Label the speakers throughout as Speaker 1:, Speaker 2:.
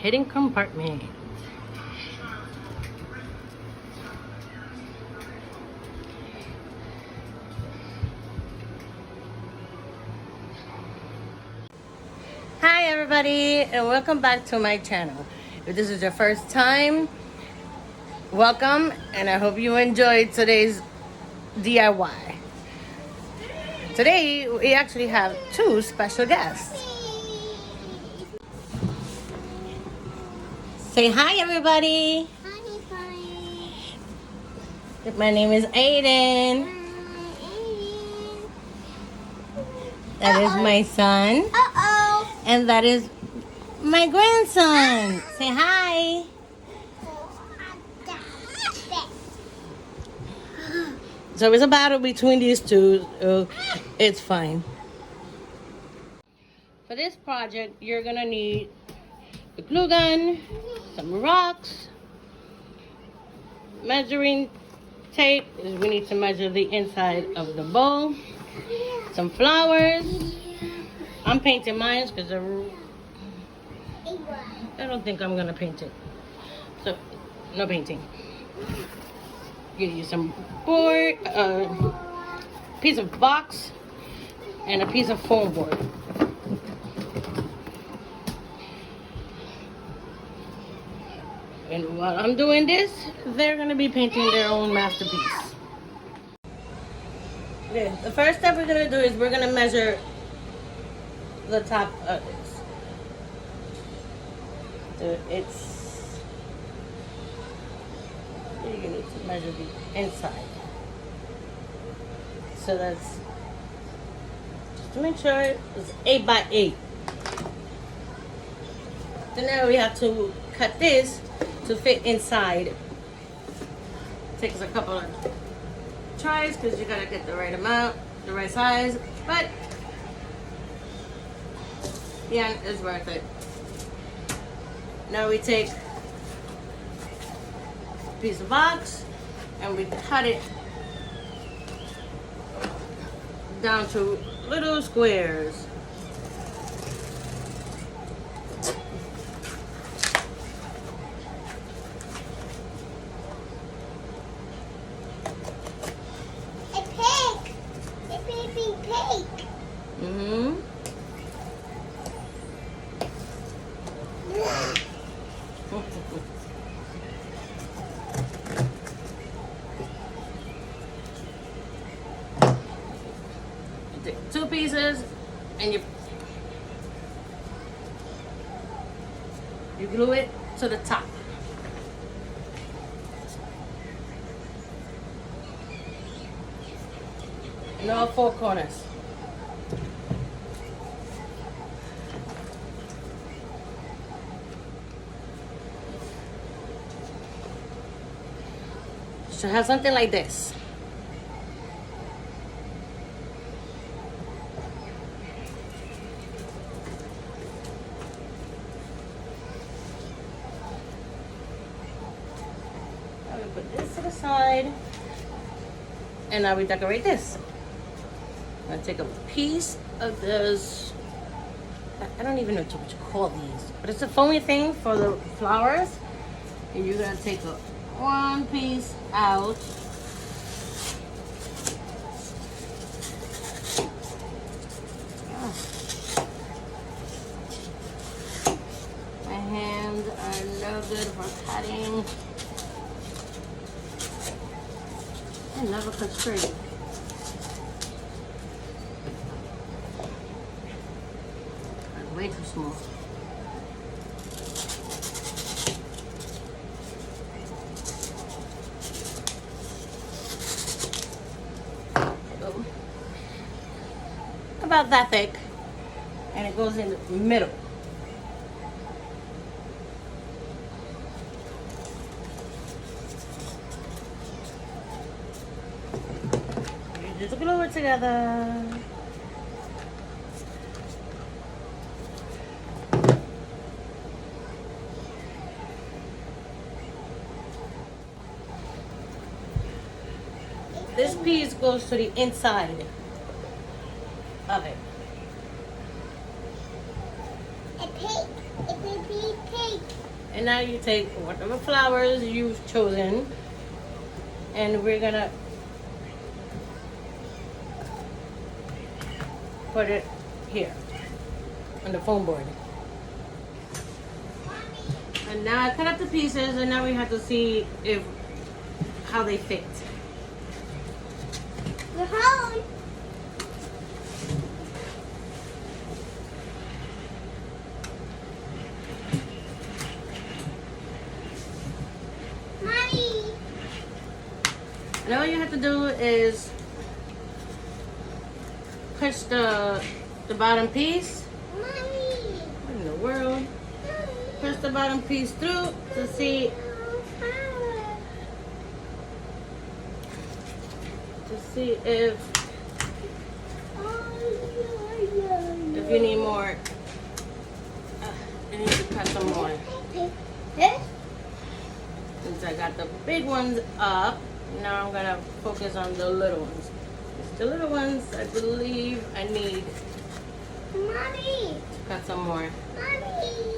Speaker 1: Hidden Compartment. Hi everybody, and welcome back to my channel. If this is your first time, welcome, and I hope you enjoyed today's DIY. Today we actually have two special guests. Say hi everybody.
Speaker 2: Hi,
Speaker 1: My name is Aiden. That is my son.
Speaker 2: Uh-oh.
Speaker 1: And that is my grandson. Say hi. So it's a battle between these two. It's fine. For this project, you're gonna need the glue gun, some rocks, measuring tape. We need to measure the inside of the bowl. Some flowers. I'm painting mine because I don't think I'm gonna paint it. So no painting. You need some board, piece of box, and a piece of foam board. And while I'm doing this, they're gonna be painting their own masterpiece. Okay, the first step we're gonna do is we're gonna measure the top of this. So you need to measure the inside. So that's just to make sure it's 8 by 8. So now we have to cut this to fit inside. Takes a couple of tries because you gotta get the right amount, the right size, but yeah, it's worth it. Now we take a piece of box and we cut it down to little squares. You take 2 pieces and you glue it to the top. In all 4 corners. So have something like this. Now we put this to the side, and now we decorate this. I'm gonna take a piece of this. I don't even know what you call these, but it's a foamy thing for the flowers. And you're gonna take one piece out. My hands are no good for cutting. I never cut straight. That's way too small. About that thick, and it goes in the middle. You just glue it together. This piece goes to the inside of it.
Speaker 2: A pig.
Speaker 1: And now you take whatever flowers you've chosen, and we're gonna put it here on the foam board. And now I cut up the pieces, and now we have to see how they fit.
Speaker 2: We're home. Mommy.
Speaker 1: And all you have to do is push the bottom piece.
Speaker 2: Mommy.
Speaker 1: What in the world? Push the bottom piece through to see if you need more. You need to cut some more. Since I got the big ones up, now I'm gonna focus on the little ones. The little ones, I believe I need
Speaker 2: Mommy.
Speaker 1: to cut some more.
Speaker 2: Mommy.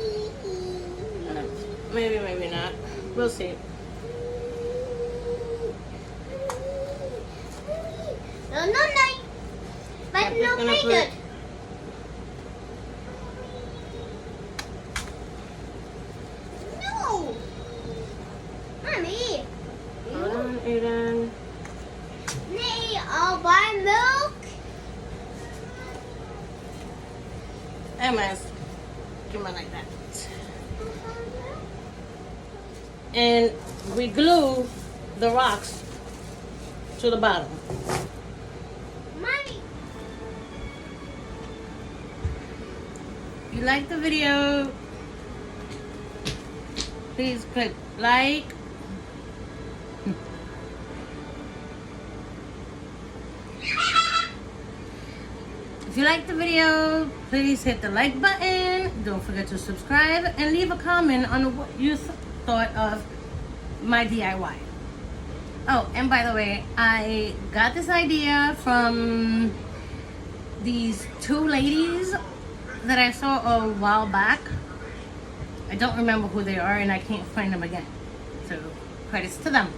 Speaker 1: Maybe, maybe not. We'll see.
Speaker 2: No, no, no. But
Speaker 1: I'm
Speaker 2: no
Speaker 1: just gonna
Speaker 2: bigger. No. Mommy.
Speaker 1: Hold on, Aiden.
Speaker 2: Need I'll buy milk.
Speaker 1: MS. Come on like that. And we glue the rocks to the bottom.
Speaker 2: Mommy.
Speaker 1: If you like the video, please click like. If you like the video, please hit the like button. Don't forget to subscribe and leave a comment on what you thought of my DIY. Oh, and by the way, I got this idea from these two ladies that I saw a while back. I don't remember who they are, and I can't find them again. So, credits to them.